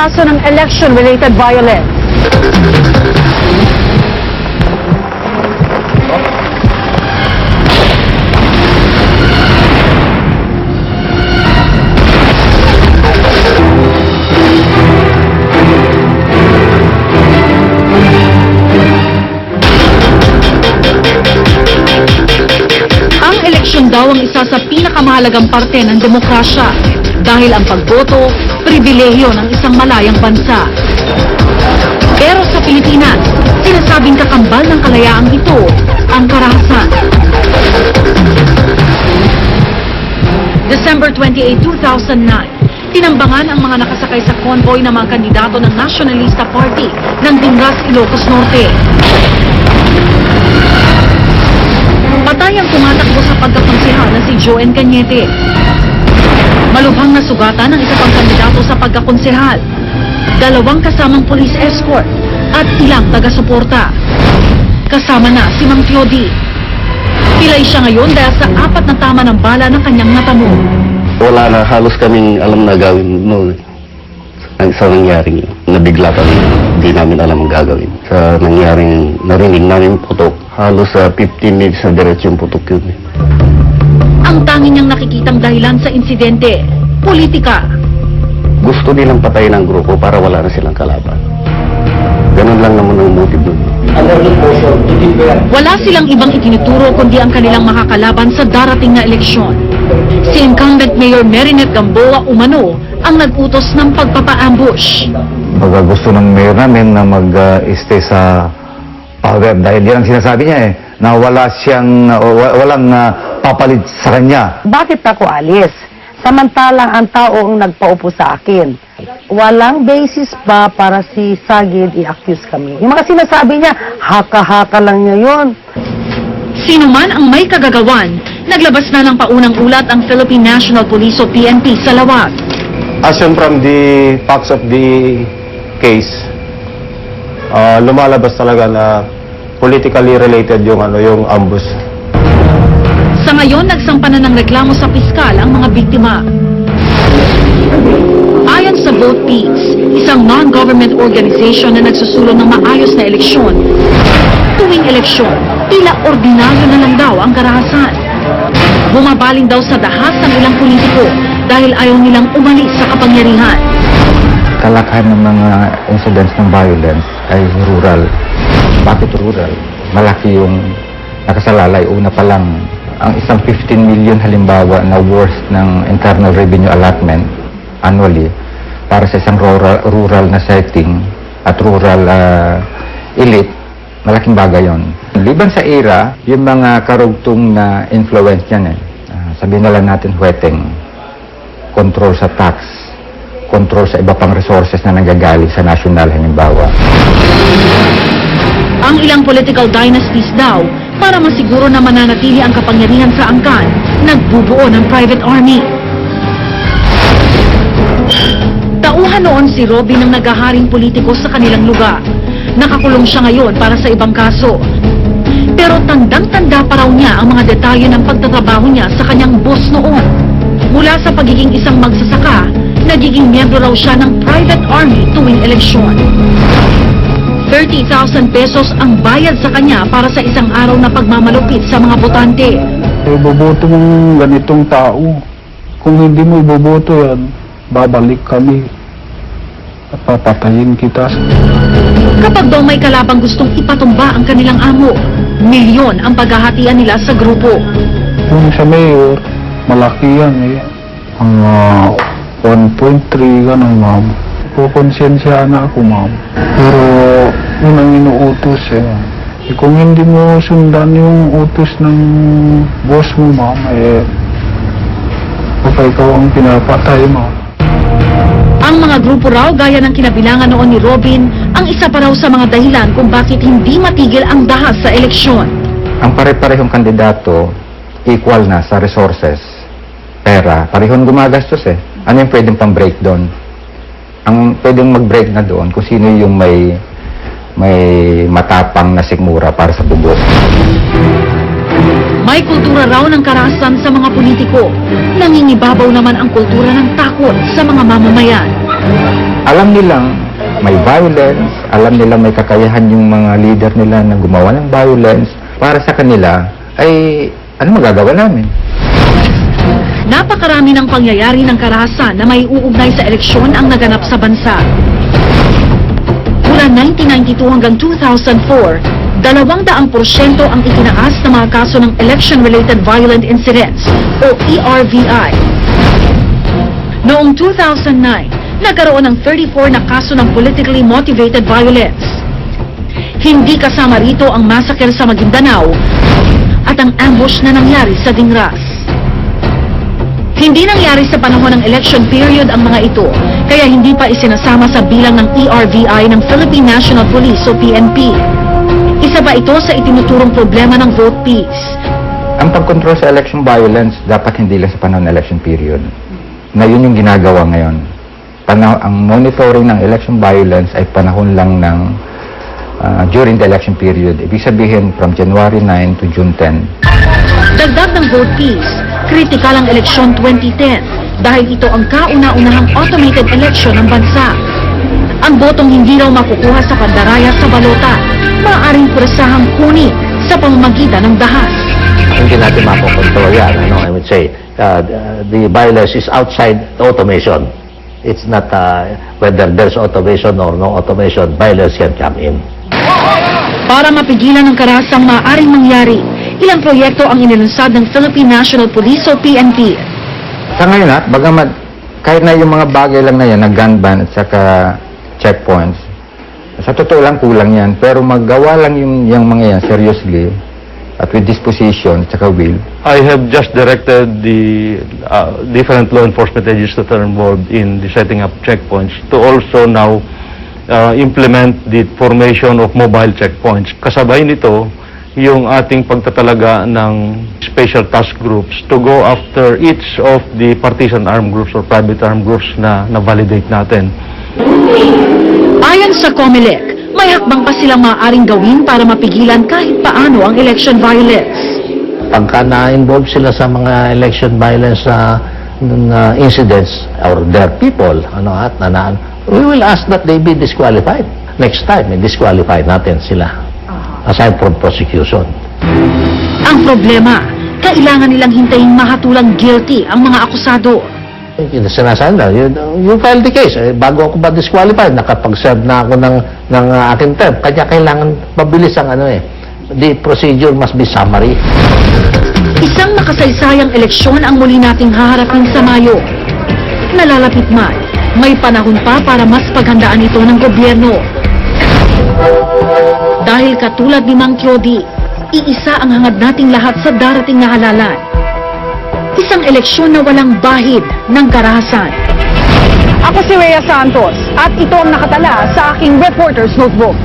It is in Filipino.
kaso ng election-related violence. Ang eleksyon daw ang isa sa pinakamahalagang parte ng demokrasya dahil ang pagboto, pribilehyo ng isang malayang bansa. Pero sa Pilipinas, sinasabing kakambal ng kalayaang ito ang karahasan. December 28, 2009, tinambangan ang mga nakasakay sa convoy ng mga kandidato ng Nationalista Party ng Dingras, Ilocos Norte. Patay ang tumatakbo sa pagkakonsehal na si Joen Cañete. Malubhang nasugatan ang isa pang kandidato sa pagkakonsehal, 2 kasamang police escort at ilang taga-suporta. Kasama na si Mang Clody. Pilay siya ngayon dahil sa 4 na tama ng bala ng kanyang natamo. Wala na, halos kaming alam na gawin sa nangyaring nabigla kami, hindi namin alam ang gagawin. Sa nangyaring narinig namin putok, halos 15 minutes na diretso yung putok yun. Ang tanging niyang nakikitang dahilan sa insidente, politika. Gusto nilang patayin ang grupo para wala na silang kalaban. Ganun lang naman ang motive doon. Wala silang ibang itinuturo kundi ang kanilang makakalaban sa darating na eleksyon. Si incumbent Mayor Merinette Gamboa umano ang nag-utos ng pagpapa-ambush. Baga gusto ng mayor namin na mag-stay sa power dahil yan ang sinasabi niya na walang papalit sa kanya. Bakit ako alis? Samantalang ang tao ang nagpaupo sa akin. Walang basis ba para si Sagid i-accuse kami? Yung mga sinasabi niya, haka-haka lang niya yun. Sino man ang may kagagawan, naglabas na ng paunang ulat ang Philippine National Police o PNP sa lawag. Assume from the facts of the case, lumalabas talaga na politically related yung ambush. Sa ngayon, nagsampa na ng reklamo sa piskal ang mga biktima. Ayon sa Vote Peace, isang non-government organization na nagsusulong ng maayos na eleksyon, tuwing eleksyon, tila ordinaryo na lang daw ang karahasan. Bumabaling daw sa dahas ng ilang politiko dahil ayaw nilang umalis sa kapangyarihan. Kalakhan ng mga incidents ng violence ay rural. Bakit rural? Malaki yung nakasalalay. Una pa lang, ang isang 15 million halimbawa na worth ng internal revenue allotment annually para sa isang rural na setting at rural elite, malaking bagay yon. Liban sa era, yung mga karugtong na influence yan sabihin na lang natin weteng, control sa tax, control sa iba pang resources na nanggagaling sa national halimbawa. Ang ilang political dynasties daw, para masiguro na mananatili ang kapangyarihan sa angkan, nagbubuo ng private army. Tauhan noon si Robin ng naghaharing politiko sa kanilang lugar. Nakakulong siya ngayon para sa ibang kaso. Pero tandang-tanda pa raw niya ang mga detalye ng pagtatrabaho niya sa kanyang boss noon. Mula sa pagiging isang magsasaka, nagiging miyembro raw siya ng private army tuwing eleksyon. 30,000 pesos ang bayad sa kanya para sa isang araw na pagmamalupit sa mga botante. Iboboto mong ganitong tao. Kung hindi mo iboboto yan, babalik kami at papatayin kita. Kapag daw may kalabang gustong ipatumba ang kanilang amo, milyon ang paghahatian nila sa grupo. Kung sa mayor, malaki yan Ang 1.3 ganun, ma'am. Kukonsensya na ako, ma'am. Pero yun ang inuutos kung hindi mo sundan yung utos ng boss mo, ma'am, baka ikaw ang pinapatay, ma'am. Ang mga grupo raw gaya ng kinabilangan noon ni Robin ang isa pa raw sa mga dahilan kung bakit hindi matigil ang dahas sa eleksyon. Ang pare-parehong kandidato, equal na sa resources, pera, parehong gumagastos Ano yung pwedeng pang-break doon? Ang pwedeng mag-break na doon kung sino yung may matapang na sikmura para sa bubos. May kultura raw ng karahasan sa mga politiko. Nangingibabaw naman ang kultura ng takot sa mga mamamayan. alam nilang may violence, alam nilang may kakayahan yung mga leader nila na gumawa ng violence. Para sa kanila, ay ano magagawa namin? Napakarami ng pangyayari ng karahasan na may uugnay sa eleksyon ang naganap sa bansa. Mula 1992 hanggang 2004, 200% ang itinaas na mga kaso ng Election-Related Violent Incidents o ERVI. Noong 2009, nagkaroon ng 34 na kaso ng politically motivated violence. Hindi kasama rito ang massacre sa Maguindanao at ang ambush na nangyari sa Dingras. Hindi nangyari sa panahon ng election period ang mga ito, kaya hindi pa isinasama sa bilang ng ERVI ng Philippine National Police o PNP. Isa ba ito sa itinuturong problema ng vote peace? Ang pagkontrol sa election violence dapat hindi lang sa panahon ng election period. Na yun yung ginagawa ngayon. Ang monitoring ng election violence ay panahon lang ng during the election period. Ibig sabihin from January 9 to June 10. Dagdag ng vote peace, kritikal ang eleksyon 2010 dahil ito ang kauna-unahang automated election ng bansa. Ang botong hindi raw makukuha sa pandaraya sa balota, maaaring presahang kunin sa pamamagitan ng dahas. Hindi natin mapokontrol yan. I would say, the violence is outside automation. It's not whether there's automation or no automation, violence can come in. Para mapigilan ang karahasang maaaring mangyari, ilang proyekto ang inilunsad ng Philippine National Police o PNP. Sa ngayon bagamat kahit na yung mga bagay lang na yan, na gun ban at saka checkpoints, sa totoo lang kulang yan. Pero maggawa lang yung mga yan seriously at with disposition at saka will. I have just directed the different law enforcement agencies that are involved in the setting up checkpoints to also now implement the formation of mobile checkpoints. Kasabay nito, yung ating pagtatalaga ng special task groups to go after each of the partisan armed groups or private armed groups na validate natin. Ayon sa COMELEC, may hakbang pa silang maaaring gawin para mapigilan kahit paano ang election violence. Pagka na-involve sila sa mga election violence incidents or their people, we will ask that they be disqualified. Next time, disqualify natin sila. Aside from prosecution. Ang problema, kailangan nilang hintayin mahatulang guilty ang mga akusado. Sinasabi na, you file the case. Bago ako ba-disqualify, nakapag-serve na ako ng aking term. Kaya kailangan mabilis ang the procedure must be summary. Isang makasaysayang eleksyon ang muli nating haharapin sa Mayo. Nalalapit man, may panahon pa para mas paghandaan ito ng gobyerno. Dahil katulad ni Mang Kyodi, iisa ang hangad nating lahat sa darating na halalan. Isang eleksyon na walang bahid ng karahasan. Ako si Rhea Santos at ito ang nakatala sa aking Reporter's Notebook.